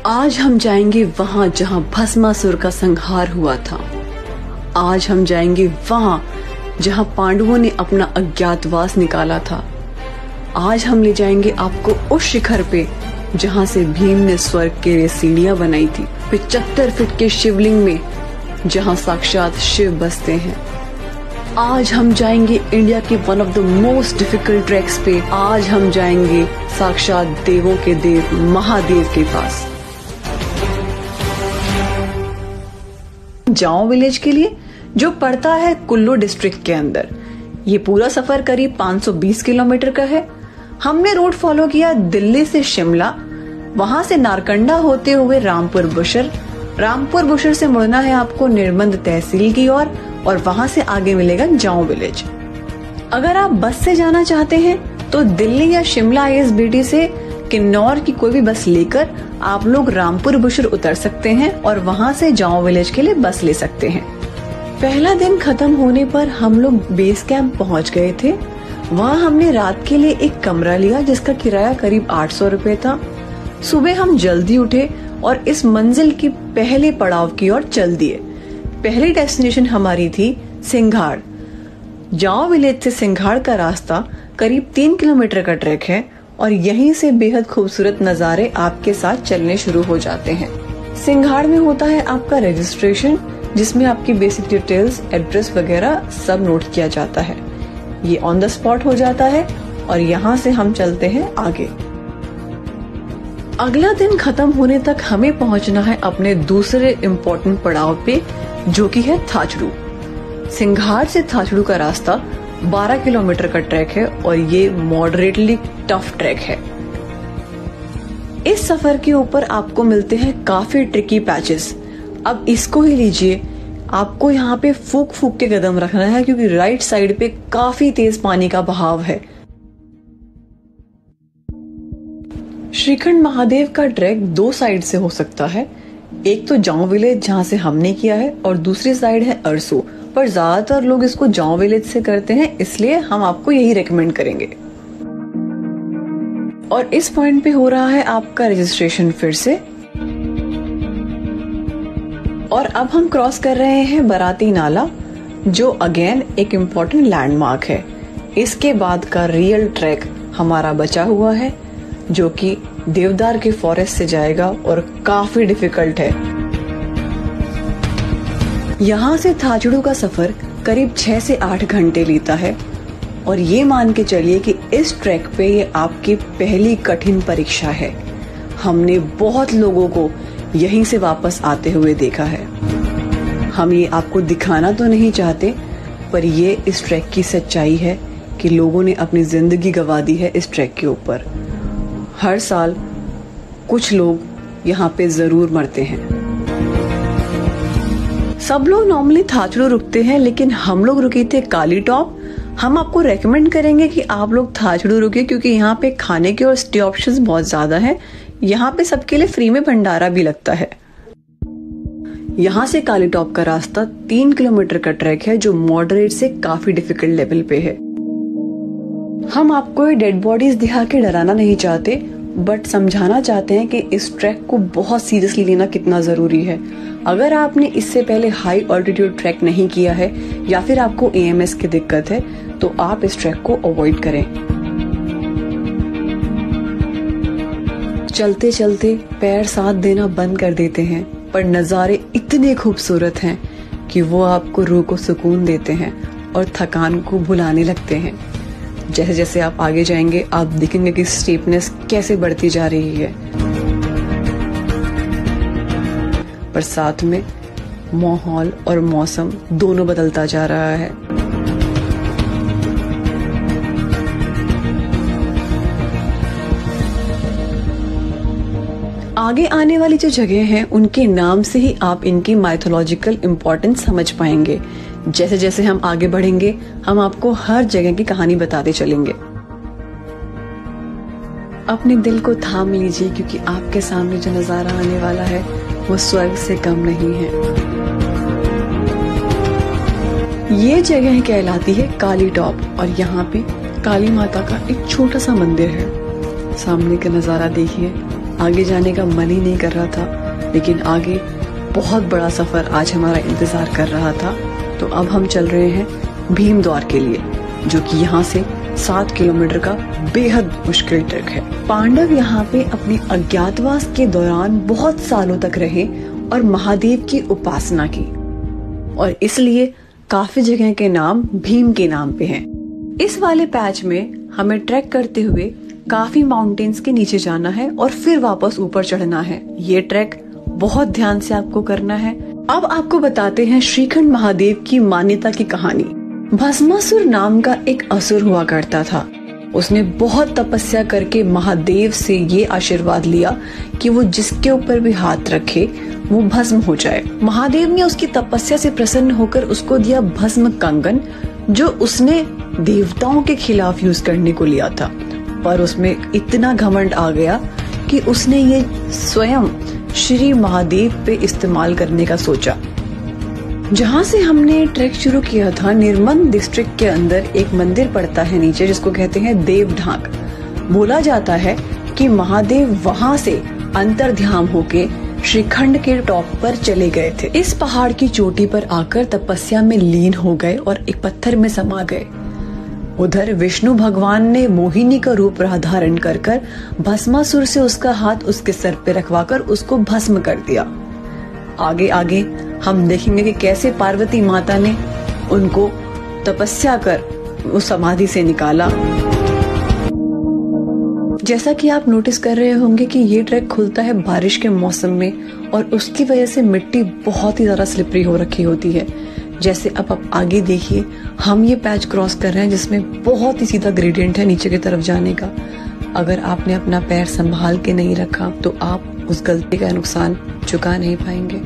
आज हम जाएंगे वहां जहां भस्मासुर का संहार हुआ था। आज हम जाएंगे वहां जहां पांडवों ने अपना अज्ञातवास निकाला था। आज हम ले जाएंगे आपको उस शिखर पे जहां से भीम ने स्वर्ग के लिए सीढ़ियां बनाई थी। 75 फीट के शिवलिंग में जहां साक्षात शिव बसते हैं। आज हम जाएंगे इंडिया के one of the most difficult tracks पे। आज हम जाएंगे साक्षात देवों के देव महादेव के पास। जाओ विलेज के लिए, जो पड़ता है कुल्लू डिस्ट्रिक्ट के अंदर। ये पूरा सफर करीब 520 किलोमीटर का है। हमने रूट फॉलो किया दिल्ली से शिमला, वहां से नारकंडा होते हुए रामपुर बुशर। रामपुर बुशर से मुड़ना है आपको निर्मंद तहसील की ओर और वहां से आगे मिलेगा जाओ विलेज। अगर आप बस से जाना चाहते हैं तो दिल्ली या शिमला ISBT से किन्नौर की कोई भी बस लेकर आप लोग रामपुर बुशर उतर सकते हैं और वहां से जाओ विलेज के लिए बस ले सकते हैं। पहला दिन खत्म होने पर हम लोग बेस कैंप पहुंच गए थे। वहां हमने रात के लिए एक कमरा लिया जिसका किराया करीब 800 रुपए था। सुबह हम जल्दी उठे और इस मंजिल की पहले पड़ाव की ओर चल दिए। पहली डेस्टिनेशन हमारी थी सिंघाड़। जाओ विलेज से सिंघाड़ का रास्ता करीब 3 किलोमीटर का ट्रैक है और यहीं से बेहद खूबसूरत नजारे आपके साथ चलने शुरू हो जाते हैं। सिंघाड़ में होता है आपका रजिस्ट्रेशन, जिसमें आपकी बेसिक डिटेल्स, एड्रेस वगैरह सब नोट किया जाता है। ये ऑन द स्पॉट हो जाता है और यहाँ से हम चलते हैं आगे। अगला दिन खत्म होने तक हमें पहुंचना है अपने दूसरे इम्पोर्टेंट पड़ाव पे, जो कि है थाचड़ू। सिंघाड़ से थाचड़ू का रास्ता 12 किलोमीटर का ट्रैक है और ये मॉडरेटली टफ ट्रैक है। इस सफर के ऊपर आपको मिलते हैं काफी ट्रिकी पैचेस। अब इसको ही लीजिए, आपको यहाँ पे फूक फूक के कदम रखना है क्योंकि राइट साइड पे काफी तेज पानी का बहाव है। श्रीखंड महादेव का ट्रैक 2 साइड से हो सकता है। एक तो जाओ विलेज जहाँ से हमने किया है और दूसरी साइड है अरसू, पर ज्यादातर लोग इसको जाओ विलेज से करते हैं, इसलिए हम आपको यही रेकमेंड करेंगे। और इस पॉइंट पे हो रहा है आपका रजिस्ट्रेशन फिर से। और अब हम क्रॉस कर रहे हैं बराती नाला, जो अगेन एक इम्पोर्टेंट लैंडमार्क है। इसके बाद का रियल ट्रैक हमारा बचा हुआ है, जो कि देवदार के फॉरेस्ट से जाएगा और काफी डिफिकल्ट है। यहाँ से थाचड़ू का सफर करीब 6 से 8 घंटे लेता है और ये मान के चलिए कि इस ट्रैक पे ये आपकी पहली कठिन परीक्षा है। हमने बहुत लोगों को यहीं से वापस आते हुए देखा है। हम ये आपको दिखाना तो नहीं चाहते, पर ये इस ट्रैक की सच्चाई है कि लोगों ने अपनी जिंदगी गंवा दी है इस ट्रैक के ऊपर। हर साल कुछ लोग यहाँ पे जरूर मरते हैं। सब लोग नॉर्मली थाचड़ू रुकते हैं, लेकिन हम लोग रुके थे काली टॉप। हम आपको रेकमेंड करेंगे कि आप लोग थाचड़ू रुके क्योंकि यहाँ पे खाने के और स्टे ऑप्शंस बहुत ज्यादा हैं। यहाँ पे सबके लिए फ्री में भंडारा भी लगता है। यहाँ से काली टॉप का रास्ता 3 किलोमीटर का ट्रैक है, जो मॉडरेट से काफी डिफिकल्ट लेवल पे है। हम आपको ये डेड बॉडीज दिखा के डराना नहीं चाहते, बट समझाना चाहते हैं कि इस ट्रैक को बहुत सीरियसली लेना कितना जरूरी है। अगर आपने इससे पहले हाई ऑल्टीट्यूड ट्रैक नहीं किया है या फिर आपको AMS की दिक्कत है, तो आप इस ट्रैक को अवॉइड करें। चलते चलते पैर साथ देना बंद कर देते हैं, पर नजारे इतने खूबसूरत हैं कि वो आपको रूह को सुकून देते हैं और थकान को भुलाने लगते हैं। जैसे जैसे आप आगे जाएंगे आप देखेंगे कि स्टीपनेस कैसे बढ़ती जा रही है, पर साथ में माहौल और मौसम दोनों बदलता जा रहा है। आगे आने वाली जो जगह हैं उनके नाम से ही आप इनकी माइथोलॉजिकल इम्पोर्टेंस समझ पाएंगे। जैसे जैसे हम आगे बढ़ेंगे हम आपको हर जगह की कहानी बताते चलेंगे। अपने दिल को थाम लीजिए क्योंकि आपके सामने जो नजारा आने वाला है वो स्वर्ग से कम नहीं है। ये जगह कहलाती है काली टॉप और यहाँ पे काली माता का एक छोटा सा मंदिर है। सामने का नजारा देखिए, आगे जाने का मन ही नहीं कर रहा था, लेकिन आगे बहुत बड़ा सफर आज हमारा इंतजार कर रहा था। तो अब हम चल रहे हैं भीमद्वार के लिए, जो कि यहाँ से 7 किलोमीटर का बेहद मुश्किल ट्रैक है। पांडव यहाँ पे अपने अज्ञातवास के दौरान बहुत सालों तक रहे और महादेव की उपासना की, और इसलिए काफी जगह के नाम भीम के नाम पे हैं। इस वाले पैच में हमें ट्रैक करते हुए काफी माउंटेन्स के नीचे जाना है और फिर वापस ऊपर चढ़ना है। ये ट्रैक बहुत ध्यान से आपको करना है। अब आपको बताते हैं श्रीखंड महादेव की मान्यता की कहानी। भस्मासुर नाम का एक असुर हुआ करता था। उसने बहुत तपस्या करके महादेव से ये आशीर्वाद लिया कि वो जिसके ऊपर भी हाथ रखे वो भस्म हो जाए। महादेव ने उसकी तपस्या से प्रसन्न होकर उसको दिया भस्म कंगन, जो उसने देवताओं के खिलाफ यूज करने को लिया था। पर उसमें इतना घमंड आ गया कि उसने ये स्वयं श्री महादेव पे इस्तेमाल करने का सोचा। जहाँ से हमने ट्रैक शुरू किया था, निर्मल डिस्ट्रिक्ट के अंदर एक मंदिर पड़ता है नीचे, जिसको कहते हैं देव ढाक। बोला जाता है कि महादेव वहाँ से अंतर्ध्यान होके श्रीखंड के टॉप पर चले गए थे। इस पहाड़ की चोटी पर आकर तपस्या में लीन हो गए और एक पत्थर में समा गए। उधर विष्णु भगवान ने मोहिनी का रूप धारण कर कर भस्मासुर से उसका हाथ उसके सर पे रखवाकर उसको भस्म कर दिया। आगे आगे हम देखेंगे कि कैसे पार्वती माता ने उनको तपस्या कर उस समाधि से निकाला। जैसा कि आप नोटिस कर रहे होंगे कि ये ट्रैक खुलता है बारिश के मौसम में, और उसकी वजह से मिट्टी बहुत ही ज्यादा स्लिपरी हो रखी होती है। जैसे अब आप आगे देखिए, हम ये पैच क्रॉस कर रहे हैं जिसमें बहुत ही सीधा ग्रेडियंट है नीचे की तरफ जाने का। अगर आपने अपना पैर संभाल के नहीं रखा तो आप उस गलती का नुकसान चुका नहीं पाएंगे।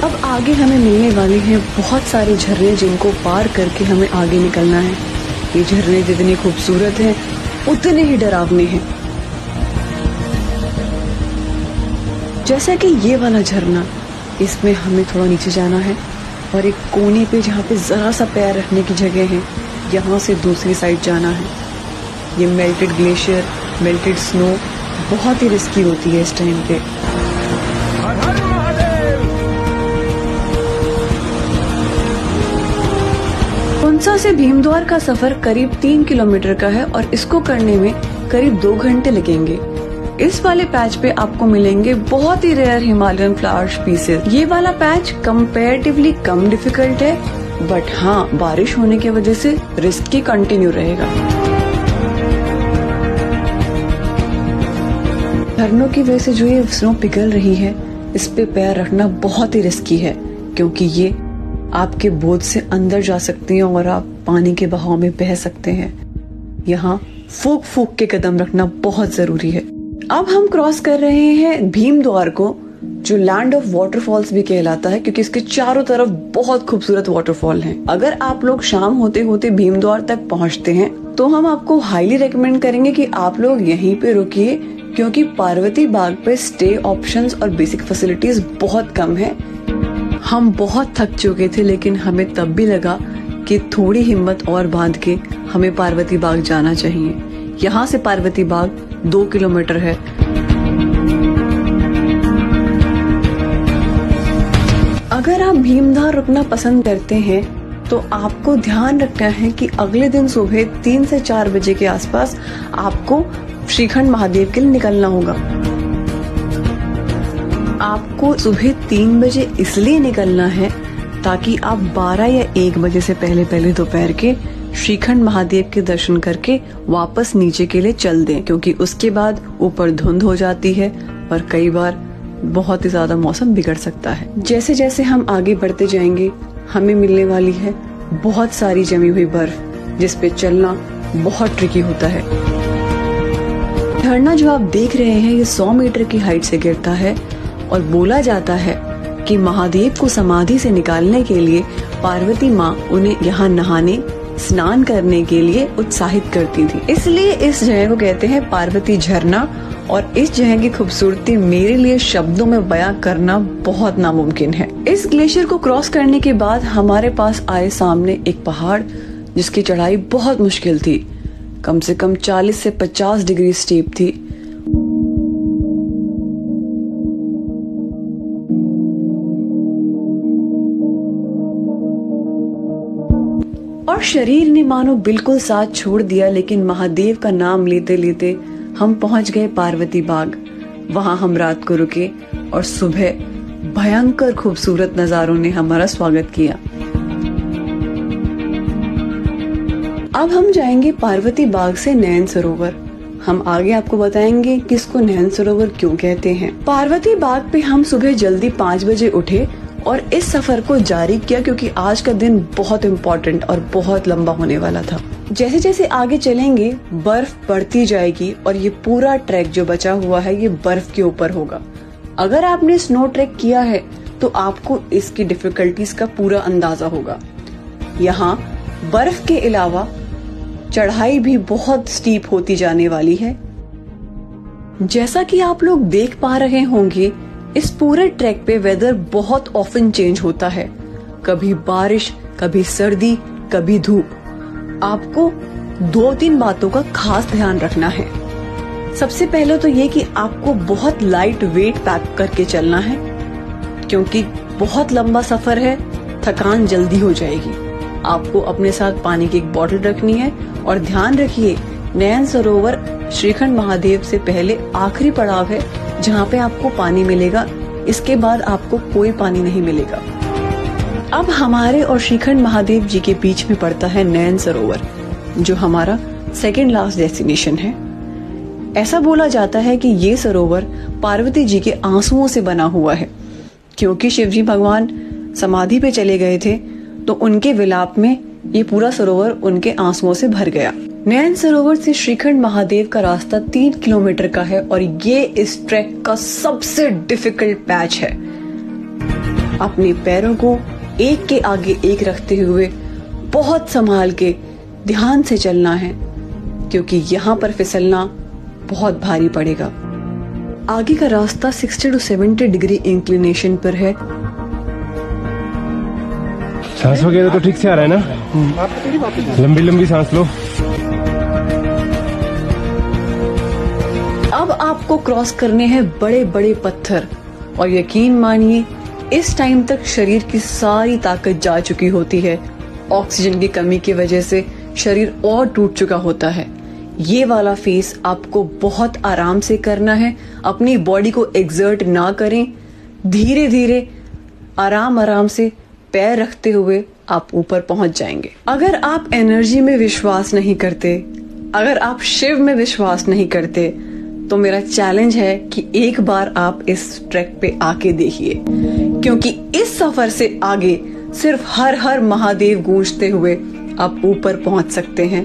अब आगे हमें मिलने वाले हैं बहुत सारे झरने, जिनको पार करके हमें आगे निकलना है। ये झरने जितने खूबसूरत हैं उतने ही डरावने हैं। जैसा कि ये वाला झरना, इसमें हमें थोड़ा नीचे जाना है और एक कोने पे जहाँ पे जरा सा पैर रखने की जगह है, यहाँ से दूसरी साइड जाना है। ये मेल्टेड ग्लेशियर, मेल्टेड स्नो बहुत ही रिस्की होती है इस टाइम पे। पुंसा से भीमद्वार का सफर करीब 3 किलोमीटर का है और इसको करने में करीब 2 घंटे लगेंगे। इस वाले पैच पे आपको मिलेंगे बहुत ही रेयर हिमालयन फ्लावर स्पीसीज। ये वाला पैच कंपैरेटिवली कम डिफिकल्ट है, बट हाँ, बारिश होने की वजह से रिस्क की कंटिन्यू रहेगा। झरनों की वजह से जो ये स्नो पिघल रही है, इस पे पैर रखना बहुत ही रिस्की है, क्योंकि ये आपके बोझ से अंदर जा सकती हैं और आप पानी के बहाव में बह सकते हैं। यहाँ फूक फूक के कदम रखना बहुत जरूरी है। अब हम क्रॉस कर रहे हैं भीमद्वार को, जो लैंड ऑफ वाटरफॉल्स भी कहलाता है, क्योंकि इसके चारों तरफ बहुत खूबसूरत वाटरफॉल हैं। अगर आप लोग शाम होते होते भीमद्वार तक पहुंचते हैं तो हम आपको हाईली रेकमेंड करेंगे कि आप लोग यहीं पे रुकिए, क्योंकि पार्वती बाग पे स्टे ऑप्शंस और बेसिक फैसिलिटीज बहुत कम है। हम बहुत थक चुके थे, लेकिन हमें तब भी लगा कि थोड़ी हिम्मत और बांध के हमें पार्वती बाग जाना चाहिए। यहाँ से पार्वती बाग 2 किलोमीटर है। अगर आप भीमद्वार रुकना पसंद करते हैं तो आपको ध्यान रखना है कि अगले दिन सुबह 3 से 4 बजे के आसपास आपको श्रीखंड महादेव के लिए निकलना होगा। आपको सुबह 3 बजे इसलिए निकलना है ताकि आप 12 या 1 बजे से पहले दोपहर के श्रीखंड महादेव के दर्शन करके वापस नीचे के लिए चल दें, क्योंकि उसके बाद ऊपर धुंध हो जाती है और कई बार बहुत ही ज्यादा मौसम बिगड़ सकता है। जैसे जैसे हम आगे बढ़ते जाएंगे हमें मिलने वाली है बहुत सारी जमी हुई बर्फ, जिसपे चलना बहुत ट्रिकी होता है। झरना जो आप देख रहे हैं ये 100 मीटर की हाइट से गिरता है और बोला जाता है कि महादेव को समाधि से निकालने के लिए पार्वती माँ उन्हें यहाँ नहाने स्नान करने के लिए उत्साहित करती थी। इसलिए इस जगह को कहते हैं पार्वती झरना, और इस जगह की खूबसूरती मेरे लिए शब्दों में बयां करना बहुत नामुमकिन है। इस ग्लेशियर को क्रॉस करने के बाद हमारे पास आए सामने एक पहाड़, जिसकी चढ़ाई बहुत मुश्किल थी, कम से कम 40 से 50 डिग्री स्टीप थी। और शरीर ने मानो बिल्कुल साथ छोड़ दिया, लेकिन महादेव का नाम लेते लेते हम पहुंच गए पार्वती बाग। वहां हम रात को रुके और सुबह भयंकर खूबसूरत नजारों ने हमारा स्वागत किया। अब हम जाएंगे पार्वती बाग से नैन सरोवर। हम आगे आपको बताएंगे कि इसको नैन सरोवर क्यों कहते हैं। पार्वती बाग पे हम सुबह जल्दी 5 बजे उठे और इस सफर को जारी किया, क्योंकि आज का दिन बहुत इम्पोर्टेंट और बहुत लंबा होने वाला था। जैसे जैसे आगे चलेंगे बर्फ बढ़ती जाएगी और ये पूरा ट्रैक जो बचा हुआ है ये बर्फ के ऊपर होगा। अगर आपने स्नो ट्रैक किया है तो आपको इसकी डिफिकल्टीज का पूरा अंदाजा होगा। यहाँ बर्फ के अलावा चढ़ाई भी बहुत स्टीप होती जाने वाली है। जैसा कि आप लोग देख पा रहे होंगे, इस पूरे ट्रैक पे वेदर बहुत ऑफन चेंज होता है, कभी बारिश, कभी सर्दी, कभी धूप। आपको 2-3 बातों का खास ध्यान रखना है। सबसे पहले तो ये कि आपको बहुत लाइट वेट पैक करके चलना है, क्योंकि बहुत लंबा सफर है, थकान जल्दी हो जाएगी। आपको अपने साथ पानी की एक बोतल रखनी है और ध्यान रखिए नैन सरोवर श्रीखंड महादेव से पहले आखिरी पड़ाव है जहाँ पे आपको पानी मिलेगा। इसके बाद आपको कोई पानी नहीं मिलेगा। अब हमारे और श्रीखंड महादेव जी के बीच में पड़ता है नैन सरोवर, जो हमारा सेकेंड लास्ट डेस्टिनेशन है। ऐसा बोला जाता है कि ये सरोवर पार्वती जी के आंसुओं से बना हुआ है, क्योंकि शिवजी भगवान समाधि पे चले गए थे तो उनके विलाप में ये पूरा सरोवर उनके आंसुओं से भर गया। नैन सरोवर से श्रीखंड महादेव का रास्ता 3 किलोमीटर का है और ये इस ट्रैक का सबसे डिफिकल्ट पैच है। अपने पैरों को एक के आगे एक रखते हुए बहुत संभाल के ध्यान से चलना है, क्योंकि यहाँ पर फिसलना बहुत भारी पड़ेगा। आगे का रास्ता 60 to 70 डिग्री इंक्लिनेशन पर है। सांस वगैरह तो ठीक से आ रहा है ना? लंबी लंबी सांस लो। अब आपको क्रॉस करने हैं बड़े बड़े पत्थर, और यकीन मानिए इस टाइम तक शरीर की सारी ताकत जा चुकी होती है। ऑक्सीजन की कमी की वजह से शरीर और टूट चुका होता है। ये वाला फेस आपको बहुत आराम से करना है। अपनी बॉडी को एक्सर्ट ना करें, धीरे धीरे आराम आराम से पैर रखते हुए आप ऊपर पहुंच जाएंगे। अगर आप एनर्जी में विश्वास नहीं करते, अगर आप शिव में विश्वास नहीं करते, तो मेरा चैलेंज है कि एक बार आप इस ट्रैक पे आके देखिए, क्योंकि इस सफर से आगे सिर्फ हर हर महादेव गूंजते हुए आप ऊपर पहुंच सकते हैं।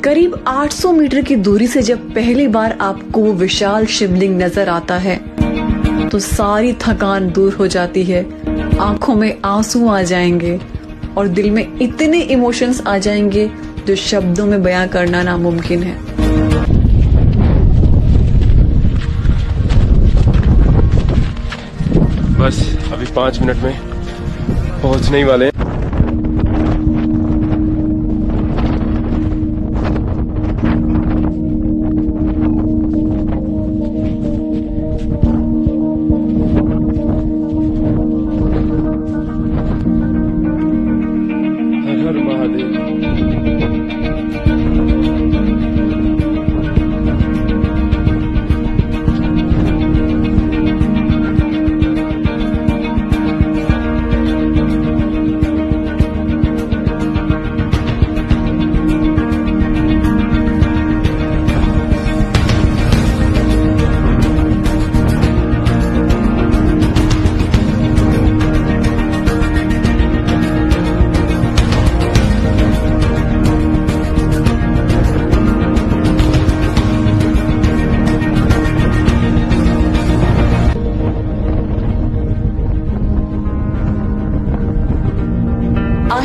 करीब 800 मीटर की दूरी से जब पहली बार आपको वो विशाल शिवलिंग नजर आता है तो सारी थकान दूर हो जाती है, आंखों में आंसू आ जाएंगे और दिल में इतने इमोशंस आ जाएंगे जो शब्दों में बयां करना नामुमकिन है। बस अभी 5 मिनट में पहुंचने ही वाले हैं। हर हर महादेव।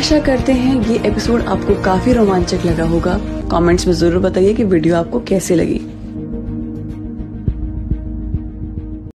आशा करते हैं ये एपिसोड आपको काफी रोमांचक लगा होगा। कमेंट्स में जरूर बताइए कि वीडियो आपको कैसी लगी।